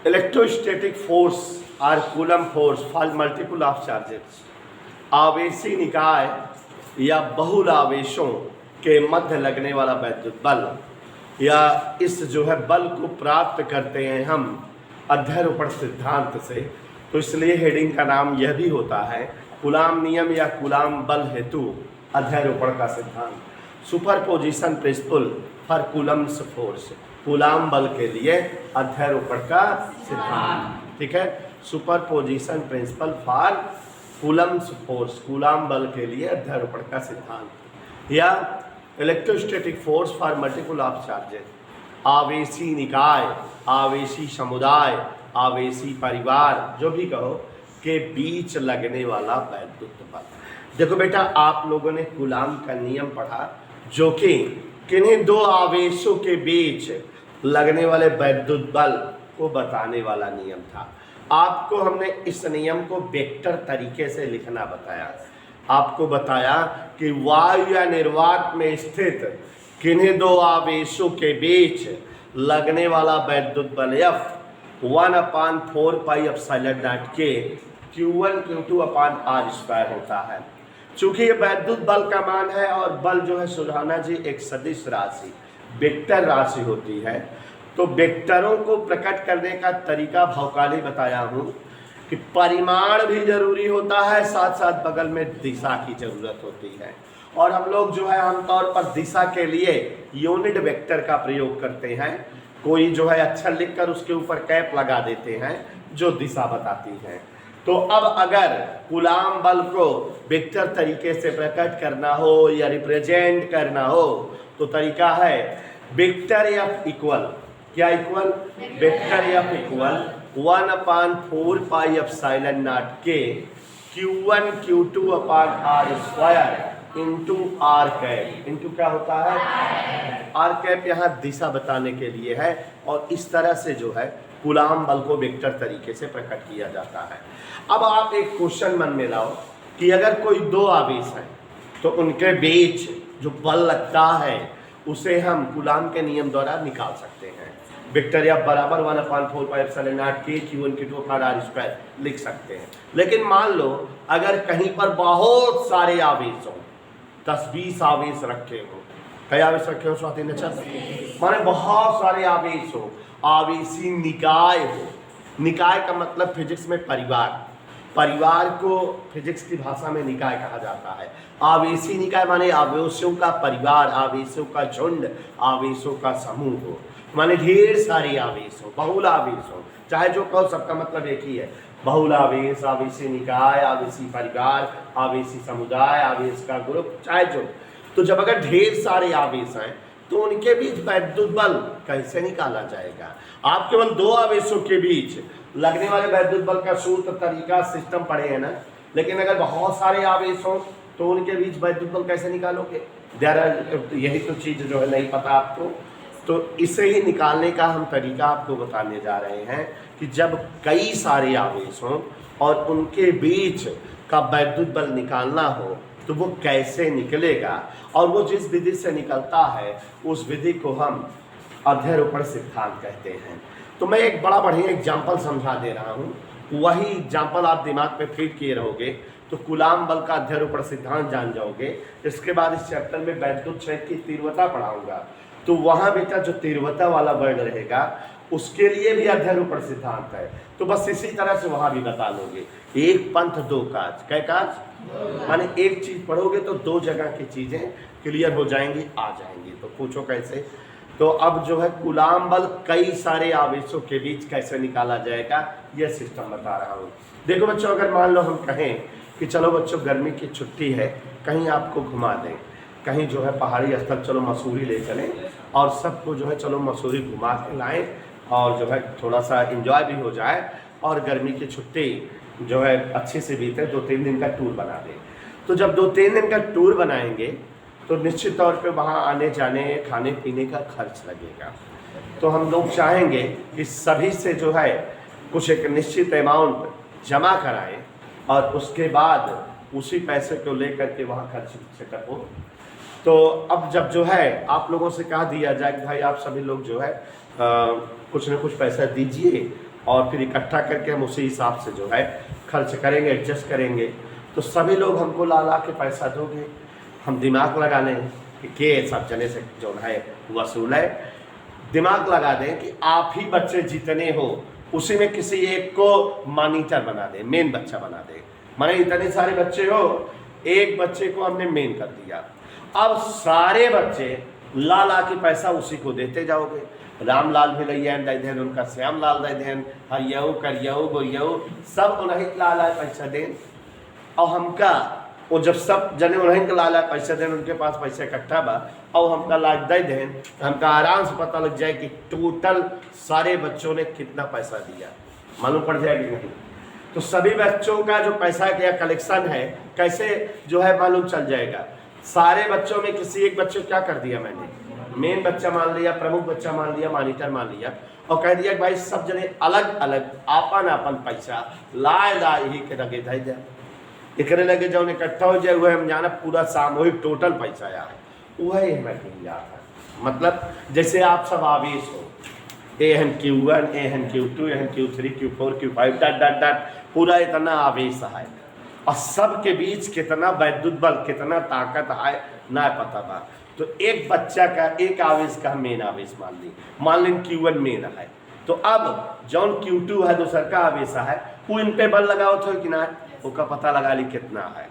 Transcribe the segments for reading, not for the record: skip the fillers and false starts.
Electrostatic force or Coulomb force for multiple of charges. आवेशी निकाय या बहुल आवेशों के मध्य लगने वाला वैद्युत बल या इस जो है बल को प्राप्त करते हैं हम अध्यारोपण सिद्धांत से। तो इसलिए हेडिंग का नाम यह भी होता है कूलाम नियम या कूलाम बल हेतु अध्यारोपण का सिद्धांत। Superposition principle for Coulomb's force, Coulomb बल के लिए अध्यारोपण का सिद्धांत। ठीक है, superposition principle for Coulomb's force, Coulomb बल के लिए अध्यारोपण का सिद्धांत। या electrostatic force for multiple of charges, आवेशी निकाय, आवेशी समुदाय, आवेशी परिवार, जो भी कहो, के बीच लगने वाला वैद्युत बल। देखो बेटा, आप लोगों ने कूलाम का नियम पढ़ा जो कि किन्हीं दो आवेशों के बीच लगने वाले वैद्युत बल को बताने वाला नियम था। आपको हमने इस नियम को वेक्टर तरीके से लिखना बताया। आपको बताया कि वायु या निर्वात में स्थित किन्हीं दो आवेशों के बीच लगने वाला वैद्युत बल F 1/4πε0 के Q1 Q2/r² होता है। चूंकि ये वैद्युत बल का मान है और बल जो है सुलहाना जी एक सदिश राशि, वेक्टर राशि होती है, तो वेक्टरों को प्रकट करने का तरीका भौकाली बताया हूँ कि परिमाण भी जरूरी होता है, साथ साथ बगल में दिशा की जरूरत होती है। और हम लोग जो है आमतौर पर दिशा के लिए यूनिट वेक्टर का प्रयोग करते हैं। कोई जो है अक्षर लिखकर उसके ऊपर कैप लगा देते हैं जो दिशा बताती है। तो अब अगर कूलाम बल को वेक्टर तरीके से प्रकट करना हो या रिप्रेजेंट करना हो तो तरीका है वेक्टर F इक्वल, क्या इक्वल, वेक्टर F इक्वल 1/4πε0 के Q1 Q2/r² into are cap. Into क्या होता है, आर कैप यहाँ दिशा बताने के लिए है। और इस तरह से जो है कूलाम बल को वेक्टर तरीके से प्रकट किया जाता है। अब आप एक क्वेश्चन मन में लाओ कि अगर कोई दो आवेश हैं तो उनके बीच जो बल लगता है उसे हम कूलाम के नियम द्वारा निकाल सकते हैं। वेक्टर F बराबर 1/4πε0 के Q1 Q2/r² लिख सकते हैं। लेकिन मान लो अगर कहीं पर बहुत सारे आवेश हों, 10-20 आवेश रखे हो, कई आवेश रखे हो स्वाति ने, माने बहुत सारे आवेश हो, आवेशी निकाय हो। निकाय का मतलब फिजिक्स में परिवार, परिवार को फिजिक्स की भाषा में निकाय कहा जाता है। आवेशी निकाय माने आवेशों का परिवार, आवेशों का झुंड, आवेशों का समूह हो, माने ढेर सारे आवेश हो, बहुल आवेश हो, चाहे जो कहो सबका मतलब एक ही है, बहुल आवेश, आवेशी निकाय, आवेशी परिवार, आवेशी समुदाय, आवेश का ग्रुप, चाहे जो। तो जब अगर ढेर सारे आवेश हैं तो उनके बीच वैद्युत बल कैसे निकाला जाएगा। आप केवल दो आवेशों के बीच लगने वाले वैद्युत बल का सूत्र, तरीका, सिस्टम पढ़े हैं ना, लेकिन अगर बहुत सारे आवेश हों तो उनके बीच वैद्युत बल कैसे निकालोगे। यही तो चीज़ जो है नहीं पता आपको। तो इसे ही निकालने का हम तरीका आपको बताने जा रहे हैं कि जब कई सारे आवेश हों और उनके बीच का वैद्युत बल निकालना हो तो वो कैसे निकलेगा। और वो जिस विधि से निकलता है उस विधि को हम अध्यारोपण सिद्धांत कहते हैं। तो मैं एक बड़ा बढ़िया एग्जाम्पल समझा दे रहा हूँ, वही एग्जाम्पल आप दिमाग में फीड किए रहोगे तो कूलाम बल का अध्यारोपण सिद्धांत जान जाओगे। इसके बाद इस चैप्टर में वैद्युत क्षेत्र की तीव्रता पढ़ाऊंगा, तो वहाँ बेटा जो तीव्रता वाला वर्ड रहेगा उसके लिए भी अध्यारोपण सिद्धांत है। तो बस इसी तरह से वहाँ भी बता लोगे। एक पंथ दो काज, कै काज, माने एक चीज पढ़ोगे तो दो जगह की चीजें क्लियर हो जाएंगी, आ जाएंगी। तो पूछो कैसे। तो अब जो है कूलाम बल कई सारे आवेशों के बीच कैसे निकाला जाएगा यह सिस्टम बता रहा हूँ। देखो बच्चों, अगर मान लो हम कहें कि चलो बच्चों गर्मी की छुट्टी है, कहीं आपको घुमा दें, कहीं जो है पहाड़ी स्थल, चलो मसूरी ले चलें और सबको जो है चलो मसूरी घुमा के लाएँ और जो है थोड़ा सा एंजॉय भी हो जाए और गर्मी की छुट्टी जो है अच्छे से बीते, 2-3 दिन का टूर बना दें। तो जब 2-3 दिन का टूर बनाएंगे तो निश्चित तौर पे वहाँ आने जाने खाने पीने का खर्च लगेगा। तो हम लोग चाहेंगे कि सभी से जो है कुछ एक निश्चित अमाउंट जमा कराएं और उसके बाद उसी पैसे को लेकर के वहाँ खर्च सेटअप हो। तो अब जब जो है आप लोगों से कहा दिया जाए कि भाई आप सभी लोग जो है कुछ न कुछ पैसा दीजिए और फिर इकट्ठा करके हम उसी हिसाब से जो है खर्च करेंगे, एडजस्ट करेंगे। तो सभी लोग हमको ला ला के पैसा दोगे, हम दिमाग लगा लें कि सब जने से जो है वसूल है। दिमाग लगा दें कि आप ही बच्चे जितने हो उसी में किसी एक को मॉनिटर बना दें, मेन बच्चा बना दें। माने इतने सारे बच्चे हो, एक बच्चे को हमने मेन कर दिया, अब सारे बच्चे ला ला के पैसा उसी को देते जाओगे। रामलाल भी लैन दे देन, उनका श्यामलाल दे देन, हरियऊ करियऊ गोरियऊ सब उन्हें ला ला पैसा दें। और हमका वो जब सब जने उन्हें ला ला पैसा दें, उनके पास पैसा इकट्ठा बा और हमका लाज दे दें, हमका आराम से पता लग जाए कि टोटल सारे बच्चों ने कितना पैसा दिया, मालूम पड़ जाएगी नहीं। तो सभी बच्चों का जो पैसा का कलेक्शन है कैसे जो है मालूम चल जाएगा। सारे बच्चों में किसी एक बच्चे को क्या कर दिया मैंने, मेन बच्चा मान लिया, प्रमुख बच्चा मान लिया, मॉनिटर मान लिया और कह दिया कि भाई सब जने अलग अलग आपन आपन पैसा लाए ला ही के लगे दे जाए, एकरे लगे जौन इकट्ठा हो जाए वह हम जाना पूरा सामूहिक टोटल पैसा यार वही हमें मिल जाता है। मतलब जैसे आप सब आवेश हो, AN/Q1 AN/Q2 AN/Q3 Q4 Q5 डट डट डट पूरा इतना आवेश है और सब के बीच कितना वैद्युत बल कितना ताकत है ना पता बा। तो एक बच्चा का एक आवेश का मेन आवेश मान लें Q1 मेन है, तो अब जौन Q2 है दूसर का आवेश है वो इन पे बल लगाओ तो कि ना उसका पता लगा ली कितना है।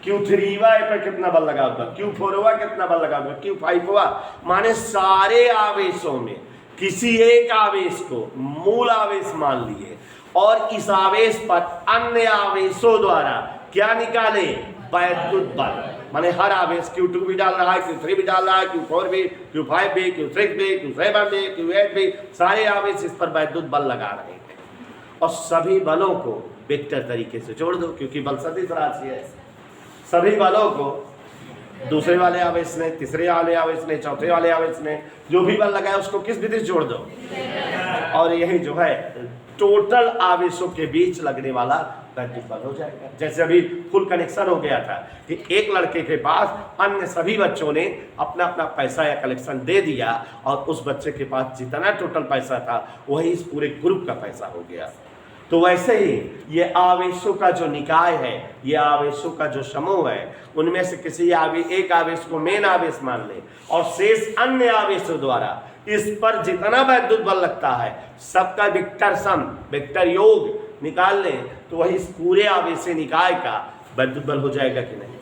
Q3 पे कितना बल लगा होगा, Q4 कितना बल लगा होगा, Q5 माने सारे आवेशों में किसी एक आवेश को मूल आवेश मान लिए और इस आवेश पर अन्य आवेशों द्वारा क्या निकाले, वैद्युत बल। माने हर आवेश Q2 भी डाल रहा है, Q3 भी डाल रहा है, Q4 भी, Q5 भी, Q6 भी, Q7 भी, Q8 भी, सारे आवेश इस पर वैद्युत बल लगा रहे हैं और सभी बलों को वेक्टर तरीके से जोड़ दो क्योंकि बल सदिश राशि है। सभी बलों को दूसरे वाले आवेश ने, तीसरे वाले आवेश ने, चौथे वाले आवेश ने जो भी बल लगाया उसको किस विधि से जोड़ दो और यही जो है टोटल आवेशों के बीच लगने वाला वैद्युत बल हो जाएगा। जैसे अभी फुल कनेक्शन हो गया था कि एक लड़के के पास अन्य सभी बच्चों ने अपना अपना पैसा या कलेक्शन दे दिया और उस बच्चे के पास जितना टोटल पैसा था वही इस पूरे ग्रुप का पैसा हो गया। तो वैसे ही ये आवेशों का जो निकाय है, ये आवेशों का जो समूह है, उनमें से किसी एक आवेश को मेन आवेश मान ले और शेष अन्य आवेशों द्वारा इस पर जितना वैद्युत बल लगता है सबका वेक्टर सम, वेक्टर योग निकाल लें तो वही इस पूरे आवेशी निकाय का वैद्युत बल हो जाएगा कि नहीं।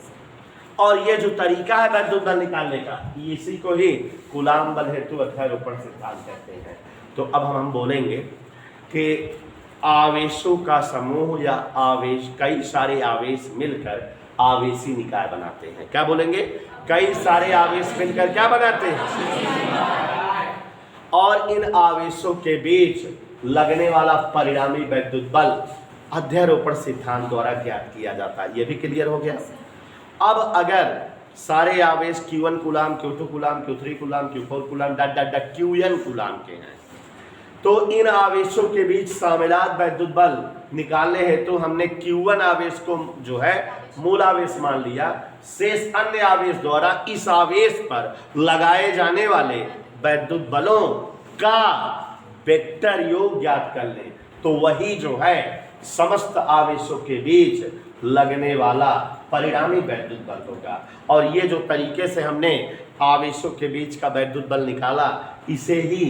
और ये जो तरीका है वैद्युत बल निकालने का, इसी को ही कूलाम बल हेतु अध्यारोपण सिद्धांत कहते हैं। तो अब हम बोलेंगे कि आवेशों का समूह या आवेश, कई सारे आवेश मिलकर आवेशी निकाय बनाते हैं। क्या बोलेंगे, कई सारे आवेश मिलकर क्या बनाते हैं और इन आवेशों के बीच लगने वाला परिणामी वैद्युत बल अध्यारोपण सिद्धांत द्वारा ज्ञात किया जाता है। यह भी क्लियर हो गया। अब अगर सारे आवेश Q1 coulomb, Q2 coulomb, Q3 coulomb, Q4 coulomb dot dot dot Qn coulomb के हैं तो इन आवेशों के बीच शामिलात वैद्युत बल निकालने हेतु तो हमने Q1 आवेश को जो है मूल आवेश मान लिया, शेष अन्य आवेश द्वारा इस आवेश पर लगाए जाने वाले वैद्युत बलों का वेक्टर योग ज्ञात कर ले तो वही जो है समस्त आवेशों के बीच लगने वाला परिणामी वैद्युत बल होगा। और ये जो तरीके से हमने आवेशों के बीच का वैद्युत बल निकाला इसे ही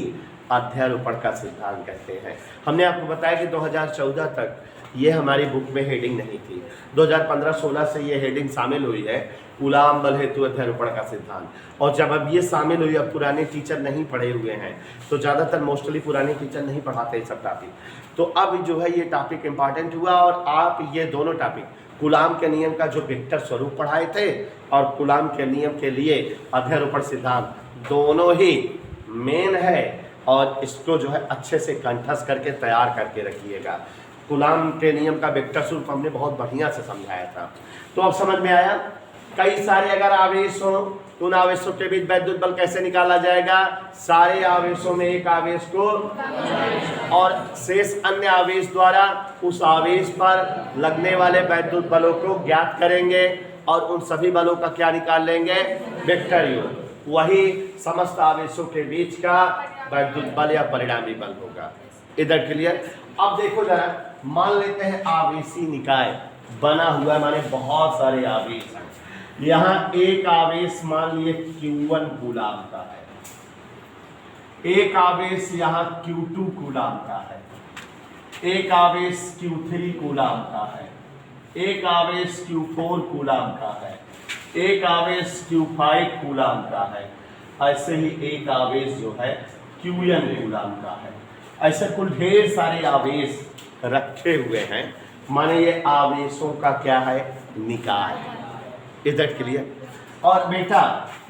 अध्यारोपण का सिद्धांत कहते हैं। हमने आपको बताया कि 2014 तक ये हमारी बुक में हेडिंग नहीं थी, 2015-16 से ये हेडिंग शामिल हुई है, कूलाम बल हेतु अध्यारोपण का सिद्धांत। और जब अब ये शामिल हुई, अब पुराने टीचर नहीं पढ़े हुए हैं तो ज़्यादातर मोस्टली पुराने टीचर नहीं पढ़ाते ये सब टॉपिक, तो अब जो है ये टॉपिक इम्पॉर्टेंट हुआ और आप ये दोनों टॉपिक कूलाम के नियम का जो वेक्टर स्वरूप पढ़ाए थे और कूलाम के नियम के लिए अध्यारोपण सिद्धांत दोनों ही मेन है और इसको जो है अच्छे से कंठस्थ करके तैयार करके रखिएगा। कूलाम के नियम का वेक्टर स्वरूप हमने बहुत बढ़िया से समझाया था। तो अब समझ में आया, कई सारे अगर आवेश हो तो उन आवेशों के बीच वैद्युत बल कैसे निकाला जाएगा, सारे आवेशों में एक आवेश को और शेष अन्य आवेश द्वारा उस आवेश पर लगने वाले वैद्युत बलों को ज्ञात करेंगे और उन सभी बलों का क्या निकाल लेंगे, वेक्टर योग, वही समस्त आवेशों के बीच का वैद्युत बल या परिणामी बल होगा। इधर क्लियर। अब देखो जरा, मान लेते हैं आवेशी निकाय बना हुआ है, माने बहुत सारे आवेश हैं। यहाँ एक आवेश मान लिए Q1 कूलाम का है, एक आवेश यहाँ Q2 कूलाम का है, एक आवेश Q3 कूलाम का है, एक आवेश Q4 कूलाम का है, एक आवेश Q5 कूलाम का है, ऐसे ही एक आवेश जो है Qn कूलाम का है। ऐसे कुल ढेर सारे आवेश रखे हुए हैं, माने ये आवेशों का क्या है, निकाय है। इधर क्लियर। और बेटा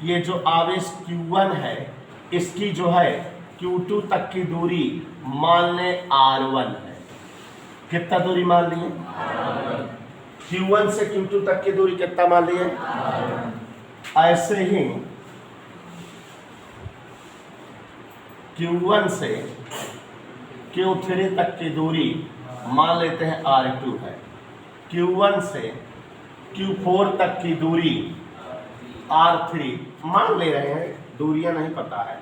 ये जो आवेश Q1 है, इसकी जो है Q2 तक की दूरी मान ले R1 है। कितना दूरी मान लिए? Q1 से Q2 तक की दूरी कितना मान लिए? ऐसे ही Q1 से Q3 तक की दूरी मान लेते हैं R2 है। Q1 से Q4 तक की दूरी R3 मान ले रहे हैं, दूरियां नहीं पता है।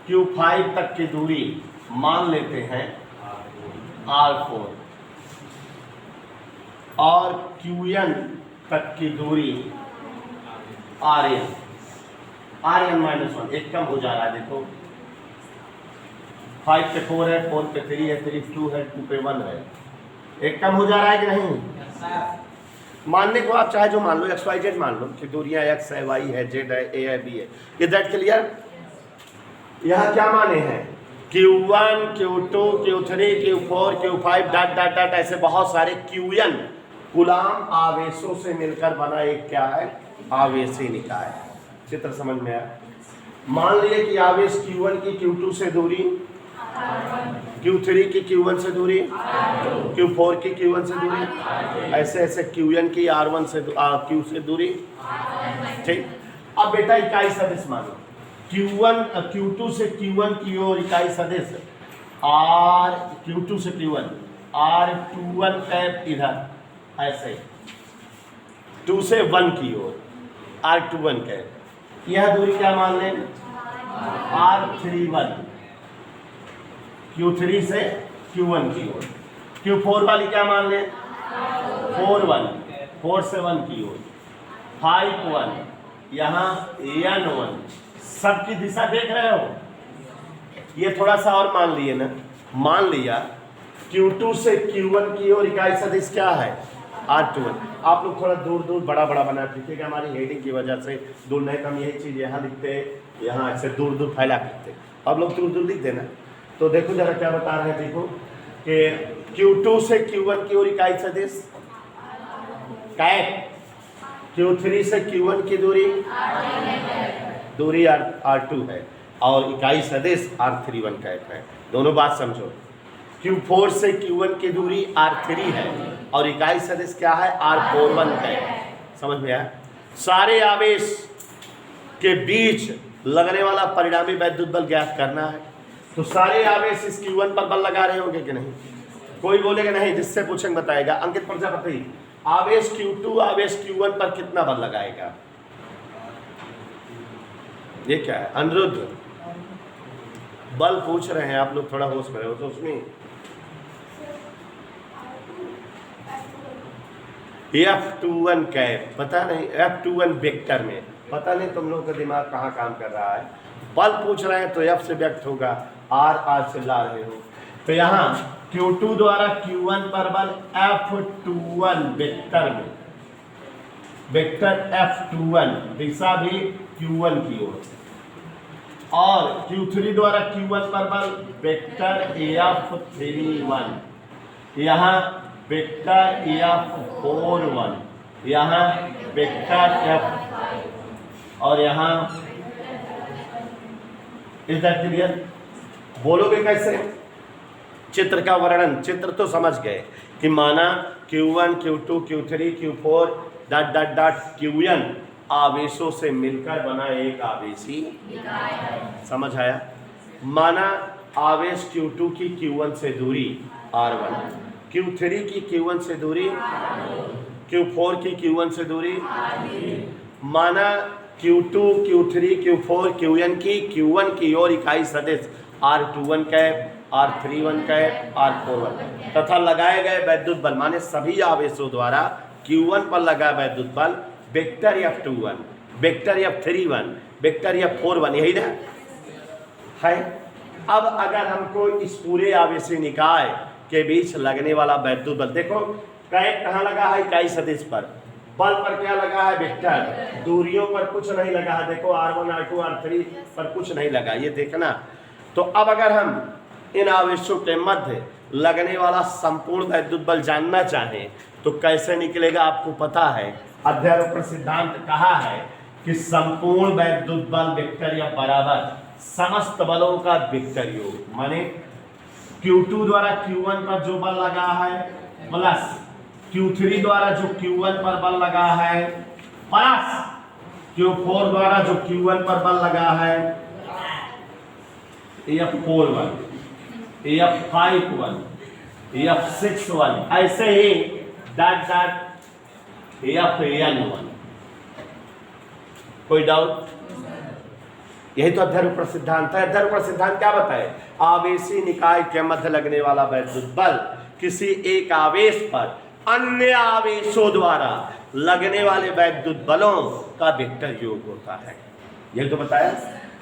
Q5 तक की दूरी मान लेते हैं R4 और Qn तक की दूरी Rn, -1 एक कम हो जा रहा है। देखो 5 पे 4 है, 4 पे 3 है, 3 2 है, 2 पे 1 है, एक कम हो जा रहा है कि नहीं? मानने को आप चाहे जो मान लो, XYZ मान लो कि दूरियां X है, Y है, Z है, A है, B है। ये दैट क्लियर। यहाँ क्या माने हैं? Q1, Q2, Q3, Q4, Q5 dot dot dot ऐसे बहुत सारे Qn कूलाम आवेशों से मिलकर बना एक क्या है, आवेशी निकाय। चित्र समझ में आया? मान लिए कि आवेश Q1 की Q2 से दूरी, Q3 की Q1 से दूरी, Q4 की Q1 से दूरी, ऐसे ऐसे Qn की R1 से Q से दूरी। ठीक। अब बेटा इकाई सदिश मानो, Q2 से Q1 की ओर इकाई सदिश Q2 से Q1 R21 कैप इधर, ऐसे 2 से 1 की ओर R21 कैप। यह दूरी क्या मान लें? R31। Q3 से Q1 की ओर। Q4 वाली क्या मान लें? 4 से 1 की ओर। 5 1, यहाँ N1। सबकी दिशा देख रहे हो? ये थोड़ा सा और मान लिए ना, मान लिया Q2 से Q1 की ओर इकाई सदिश क्या है, R21। आप लोग थोड़ा दूर दूर बड़ा बड़ा बना दीजिएगा, हमारी हेडिंग की वजह से दूर नहीं, हम यही चीज़ यहाँ लिखते, यहाँ ऐसे दूर दूर फैला करते, अब लोग दूर दूर लिख देना। तो देखो जरा क्या बता रहे हैं, देखो कि Q2 से Q1 की ओर इकाई सदिश कैप, Q3 से Q1 की दूरी R2 है और इकाई सदिश R31 कैप है। दोनों बात समझो। Q4 से Q1 की दूरी R3 है और इकाई सदिश क्या है, R41 है। समझ में आया? सारे आवेश के बीच लगने वाला परिणामी वैद्युत बल ज्ञात करना है। तो सारे आवेश इस Q1 पर बल लगा रहे होंगे कि नहीं? कोई बोलेगा नहीं, जिससे पूछेंगे बताएगा। अंकित प्रजापति, आवेश Q2 आवेश Q1 पर कितना बल लगाएगा? ये क्या है? अनिरुद्ध बल पूछ रहे हैं, आप लोग थोड़ा होश में रहो। तो उसमें F21 कैप, पता नहीं F21 वेक्टर में, पता नहीं तुम लोगों का दिमाग कहाँ काम कर रहा है। बल पूछ रहे हैं तो F से व्यक्त होगा, R से ला रहे हो। तो यहाँ Q2 द्वारा Q1 पर बल F21 वेक्टर में, वेक्टर F21 दिशा भी Q1 की ओर, और Q3 द्वारा Q1 पर बल वेक्टर F31, यहाँ वेक्टर F41, यहाँ वेक्टर F, और यहाँ इधर क्लियर। बोलोगे कैसे? चित्र का वर्णन, चित्र तो समझ गए कि माना Q1 Q2 Q3 Q4 dot dot dot Qn आवेशों से मिलकर बना एक आवेशी समझ आया? माना आवेश Q2 की Q1 से दूरी R1, Q3 की Q1 से दूरी, Q4 की Q1 से दूरी, माना Q2 Q3 Q4 Qn की Q1 की ओर इकाई सदिश R21 cap, R31 cap R41 तथा लगाए गए वैद्युत बल माने सभी आवेशों द्वारा Q1 पर लगा वैद्युत बल vector F21, vector F31, vector F41, यही ना है। अब अगर हमको इस पूरे आवेशी निकाय के बीच लगने वाला वैद्युत बल, देखो कैप कहाँ लगा है, इकाई सदिश पर, बल पर क्या लगा है, वेक्टर, दूरियों पर कुछ नहीं लगा है, देखो R1 R2 R3 पर कुछ नहीं लगा, ये देखना। तो अब अगर हम इन आवेशों के मध्य लगने वाला संपूर्ण वैद्युत बल जानना चाहें तो कैसे निकलेगा, आपको पता है अध्यारोपण सिद्धांत कहा है कि संपूर्ण वैद्युत बल वेक्टर या बराबर समस्त बलों का वेक्टर योग, माने Q2 द्वारा Q1 पर जो बल लगा है प्लस Q3 द्वारा जो Q1 पर बल लगा है प्लस Q4 द्वारा जो Q1 पर बल लगा है, F41, F51, F61, ऐसे ही डॉट डॉट Fn1। कोई डाउट? यही तो अध्यारोपण सिद्धांत है। अध्यारोपण सिद्धांत क्या बताए, आवेशी निकाय के मध्य लगने वाला वैद्युत बल किसी एक आवेश पर अन्य आवेशों द्वारा लगने वाले वैद्युत बलों का वेक्टर योग होता है, यही तो बताया।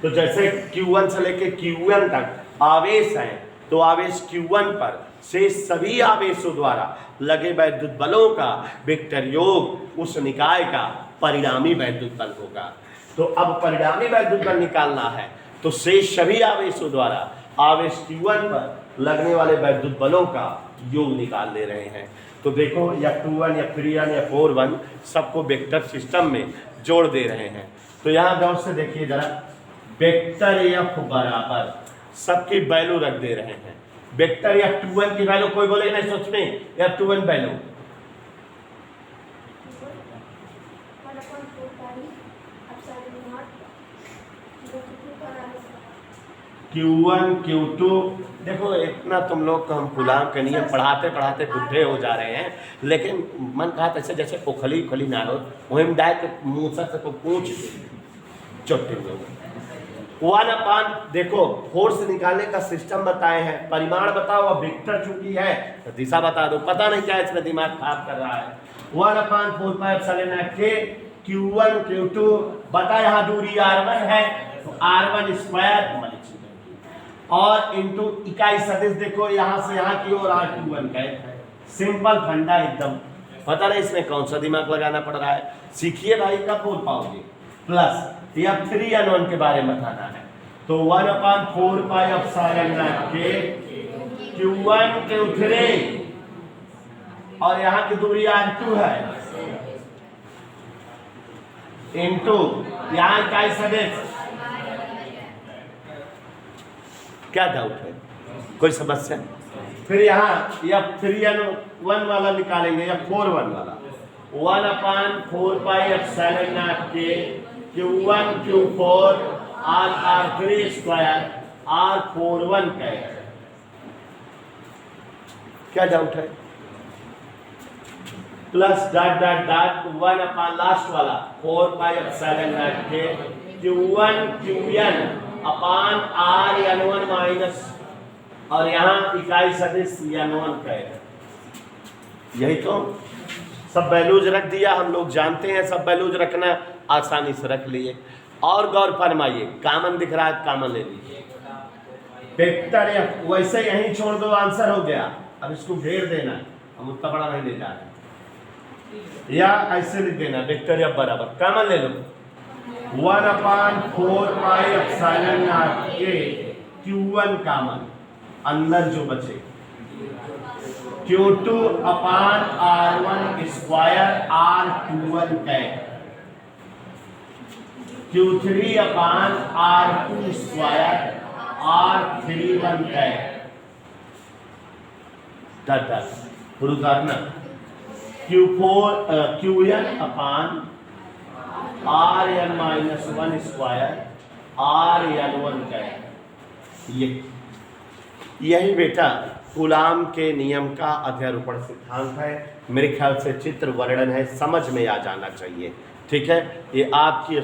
तो जैसे Q1 से लेके Qn तक आवेश है, तो आवेश Q1 पर से सभी आवेशों द्वारा लगे वैद्युत बलों का वेक्टर योग उस निकाय का परिणामी वैद्युत बल होगा। तो अब परिणामी वैद्युत बल निकालना है तो शेष सभी आवेशों द्वारा आवेश Q1 पर लगने वाले वैद्युत बलों का योग निकाल ले रहे हैं। तो देखो F21, F31, F41 सबको वेक्टर सिस्टम में जोड़ दे रहे हैं। तो यहाँ गौर से देखिए जरा, वेक्टर F बराबर सबकी वैल्यू रख दे रहे हैं। वेक्टर F21 की वैल्यू कोई बोले नहीं सोच में, F21 वैल्यू Q1 Q2, देखो इतना तुम लोग को हम गुलाम के नियम पढ़ाते पढ़ाते बुढ़े हो जा रहे हैं, लेकिन मन कहा ऐसे जैसे उखली उखली ना हो वही में डाय के मुँह से को पूछ चोटे लोग 1/, देखो फोर्स निकालने का सिस्टम बताए हैं, परिमाण बताओ, अब वेक्टर चूंकि है तो दिशा बता दो, पता नहीं क्या इसमें दिमाग खराब कर रहा है। 1/4πε Q1 Q2 बता, यहाँ दूरी R1 है तो R1 स्क्वायर और इंटू इकाई सदिश, देखो यहाँ से यहाँ की ओर R21 का है। सिंपल फंडा एकदम, पता नहीं इसमें कौन सा दिमाग लगाना पड़ रहा है, सीखिए भाई कब बोल पाओगे। प्लस F3N1 के बारे में बताना है, तो 1/4πε के Q1 Q3 और यहाँ की दूरी R2 है इंटू यहाँ इकाई सदिश। क्या डाउट है, कोई समस्या? फिर यहाँ F3N1 वाला निकालेंगे, F41 वाला 1/4πε के Q1 Q4 R3 square R41 का। क्या डाउट है? Plus dot dot dot 1/ last वाला 4πε के Q1 Qn अपान R N1 माइनस, और यहाँ इकाई सदिश N1 का है। यही तो सब वैल्यूज रख दिया, हम लोग जानते हैं सब वैल्यूज रखना, आसानी से रख लिए। और गौर फरमाइए, कामन दिख रहा है, कामन ले लीजिए। वेक्टर F वैसे यहीं छोड़ दो, आंसर हो गया। अब इसको घेर देना, हम उतना बड़ा नहीं ले जा रहे, या ऐसे लिख देना वेक्टर F बराबर कामन ले लो 1/4πε के Q1 कामन, अंदर जो बचे Q2 अपान R1 square R21 cap, Q3 अपान R2 स्क्वायर R31 कैप। शुरू करना Qn अपान Rn-1 स्क्वायर Rn1 कैप। यही बेटा कूलाम के नियम का अध्यारोपण सिद्धांत है। मेरे ख्याल से चित्र वर्णन है, समझ में आ जाना चाहिए। ठीक है, ये आपकी